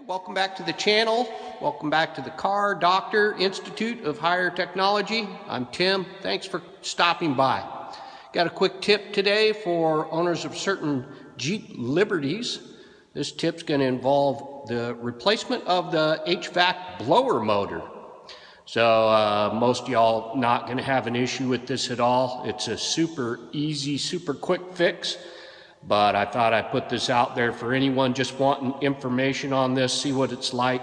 Welcome back to the channel. Welcome back to the Car Doctor Institute of Higher Technology. I'm Tim. Thanks for stopping by. Got a quick tip today for owners of certain Jeep Liberties. This tip's going to involve the replacement of the HVAC blower motor. So most of y'all not going to have an issue with this at all. It's a super easy, super quick fix. But I thought I'd put this out there for anyone just wanting information on this, see what it's like.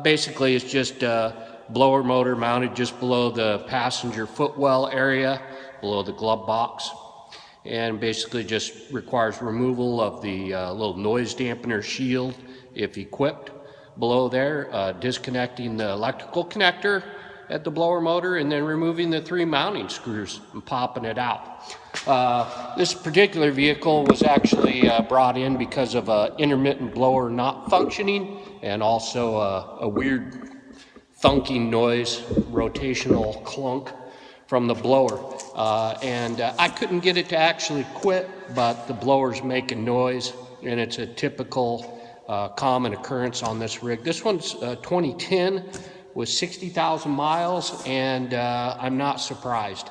Basically, it's just a blower motor mounted just below the passenger footwell area, below the glove box. And basically just requires removal of the little noise dampener shield if equipped below there, disconnecting the electrical connector at the blower motor, and then removing the 3 mounting screws and popping it out. This particular vehicle was actually brought in because of an intermittent blower not functioning, and also a weird thunking noise, rotational clunk from the blower. I couldn't get it to actually quit, but the blower's making noise, and it's a typical common occurrence on this rig. This one's 2010 with 60,000 miles, and I'm not surprised.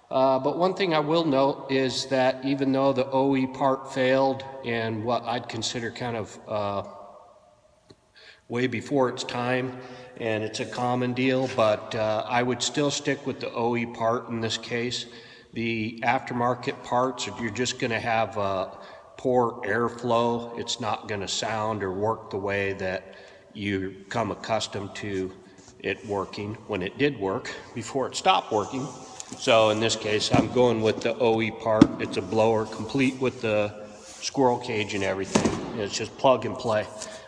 But one thing I will note is that even though the OE part failed and what I'd consider kind of way before its time, and it's a common deal, but I would still stick with the OE part in this case. The aftermarket parts, if you're just going to have poor airflow, it's not going to sound or work the way that you come accustomed to it working when it did work before it stopped working. So in this case, I'm going with the OE part. It's a blower complete with the squirrel cage and everything. It's just plug and play.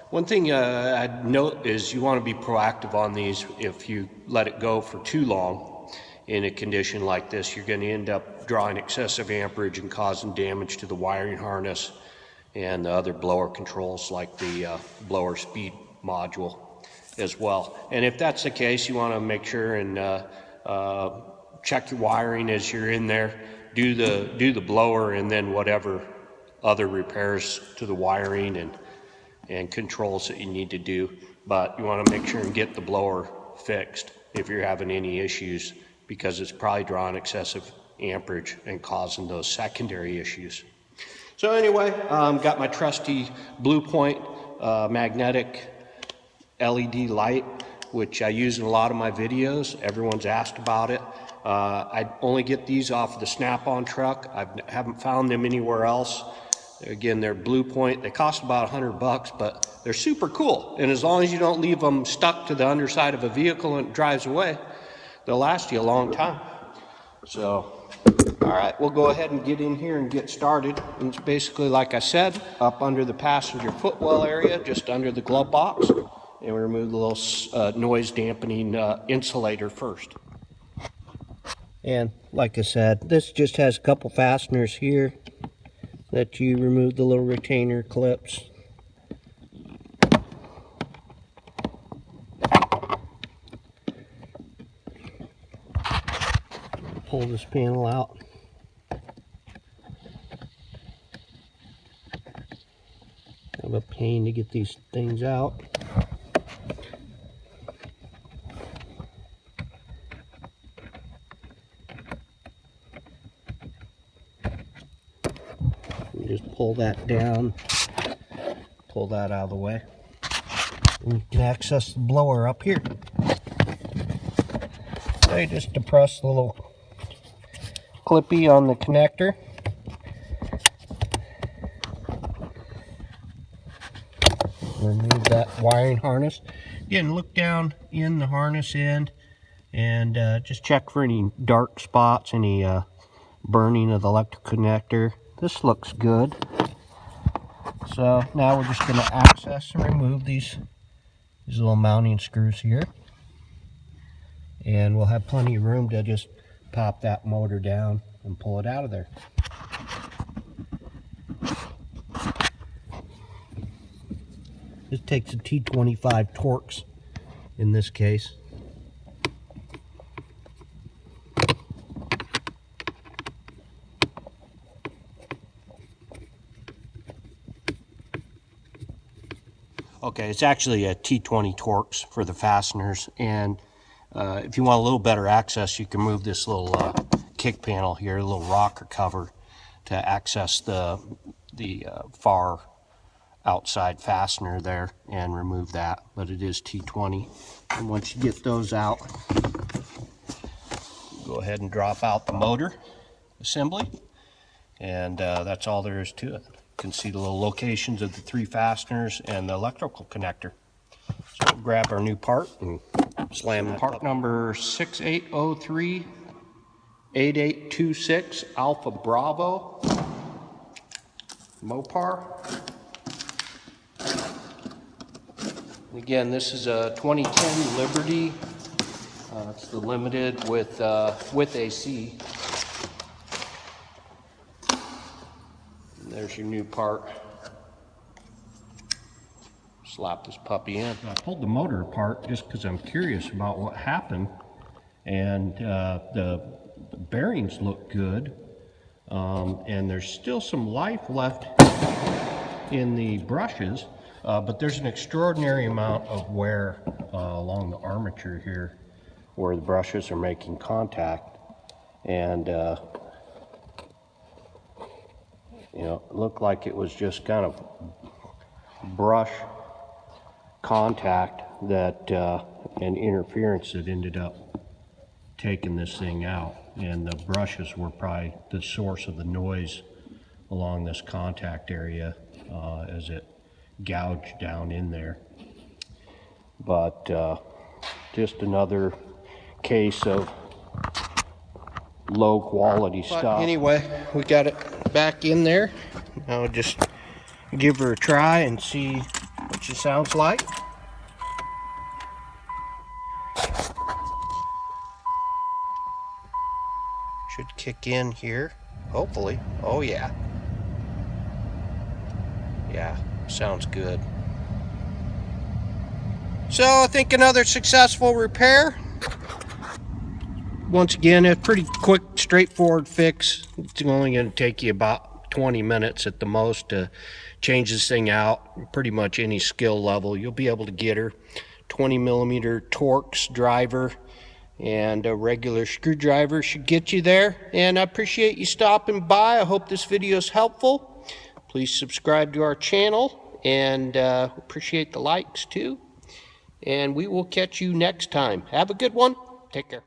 One thing I'd note is you want to be proactive on these. If you let it go for too long in a condition like this, you're going to end up drawing excessive amperage and causing damage to the wiring harness and the other blower controls like the blower speed module as well. And if that's the case, you want to make sure and check your wiring as you're in there. Do the blower, and then whatever other repairs to the wiring and controls that you need to do. But you want to make sure and get the blower fixed if you're having any issues, because it's probably drawing excessive amperage and causing those secondary issues. So anyway, got my trusty Blue Point magnetic LED light, which I use in a lot of my videos. Everyone's asked about it. I only get these off of the Snap-on truck. I haven't found them anywhere else. Again, they're Blue Point. They cost about $100, but they're super cool. And as long as you don't leave them stuck to the underside of a vehicle and it drives away, they'll last you a long time. So, all right, we'll go ahead and get in here and get started. And it's basically, like I said, up under the passenger footwell area, just under the glove box. And we remove the little noise dampening insulator first. And like I said, this just has a couple fasteners here that you remove the little retainer clips. Pull this panel out. Kind of a pain to get these things out. Just pull that down, pull that out of the way, and you can access the blower up here. So you just depress the little clippy on the connector. Remove that wiring harness. Again, look down in the harness end and just check for any dark spots, any burning of the electrical connector. This looks good. So now we're just going to access and remove these little mounting screws here. And we'll have plenty of room to just pop that motor down and pull it out of there. This takes a T25 Torx in this case. Okay, it's actually a T20 Torx for the fasteners, and if you want a little better access, you can move this little kick panel here, a little rocker cover, to access the far outside fastener there and remove that. But it is T20, and once you get those out, go ahead and drop out the motor assembly, and that's all there is to it. You can see the little locations of the 3 fasteners and the electrical connector. So we'll grab our new part and slam the part number 6803-8826 Alpha Bravo Mopar. Again, this is a 2010 Liberty. It's the limited with AC. And there's your new part. Slap this puppy in. I pulled the motor apart just because I'm curious about what happened, and the bearings look good, and there's still some life left in the brushes, but there's an extraordinary amount of wear along the armature here where the brushes are making contact, and you know, it looked like it was just kind of brush contact that and interference that ended up taking this thing out, and the brushes were probably the source of the noise along this contact area as it gouged down in there. But just another case of low quality stuff. Anyway, we got it back in there. Now just give her a try and see what she sounds like. Should kick in here, hopefully. Oh yeah. Yeah, sounds good. So I think another successful repair. Once again, a pretty quick, straightforward fix. It's only going to take you about 20 minutes at the most to change this thing out. Pretty much any skill level, you'll be able to get her. 20mm Torx driver and a regular screwdriver should get you there. And I appreciate you stopping by. I hope this video is helpful. Please subscribe to our channel, and appreciate the likes too. And we will catch you next time. Have a good one. Take care.